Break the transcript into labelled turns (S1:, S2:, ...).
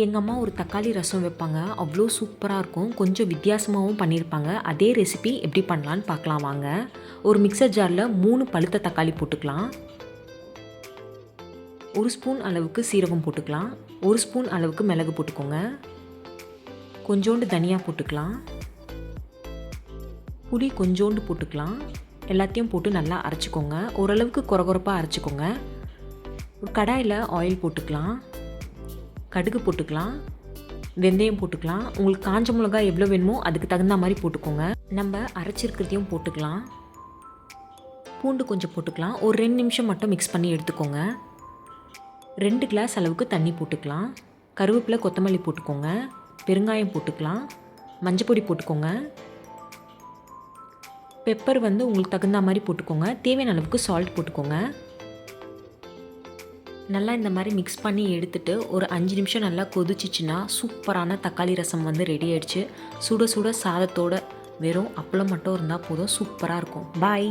S1: எங்கள் அம்மா ஒரு தக்காளி ரசம் வைப்பாங்க. அவ்வளோ சூப்பராக இருக்கும். கொஞ்சம் வித்தியாசமாகவும் பண்ணியிருப்பாங்க. அதே ரெசிபி எப்படி பண்ணலான்னு பார்க்கலாம் வாங்க. ஒரு மிக்சர் ஜாரில் 3 பழுத்த தக்காளி போட்டுக்கலாம். 1 ஸ்பூன் அளவுக்கு சீரகம் போட்டுக்கலாம். 1 ஸ்பூன் அளவுக்கு மிளகு போட்டுக்கோங்க. கொஞ்சோண்டு தனியா போட்டுக்கலாம். புளி கொஞ்சோண்டு போட்டுக்கலாம். எல்லாத்தையும் போட்டு நல்லா அரைச்சிக்கோங்க. ஓரளவுக்கு கொரகொரப்பாக அரைச்சிக்கோங்க. ஒரு கடாயில் ஆயில் போட்டுக்கலாம். கடுகு போட்டுக்கலாம். வெந்தயம் போட்டுக்கலாம். உங்களுக்கு காஞ்ச மிளகாய் எவ்வளோ வேணுமோ அதுக்கு தகுந்த மாதிரி போட்டுக்கோங்க. நம்ம அரைச்சிருக்கிறதையும் போட்டுக்கலாம். பூண்டு கொஞ்சம் போட்டுக்கலாம். ஒரு 2 நிமிஷம் மட்டும் மிக்ஸ் பண்ணி எடுத்துக்கோங்க. 2 கிளாஸ் அளவுக்கு தண்ணி போட்டுக்கலாம். கருவேப்பிலை கொத்தமல்லி போட்டுக்கோங்க. பெருங்காயம் போட்டுக்கலாம். மஞ்சப்பொடி போட்டுக்கோங்க. பெப்பர் உங்களுக்கு தகுந்த மாதிரி போட்டுக்கோங்க. தேவையான அளவுக்கு சால்ட் போட்டுக்கோங்க. நல்லா இந்த மாதிரி மிக்ஸ் பண்ணி எடுத்துகிட்டு ஒரு 5 நிமிஷம் நல்லா கொதிச்சிச்சின்னா சூப்பரான தக்காளி ரசம் ரெடி ஆயிடுச்சு. சுட சுட சாதத்தோட வெறும் அப்பளம் மட்டும் இருந்தால் போதும், சூப்பராக இருக்கும். பாய்.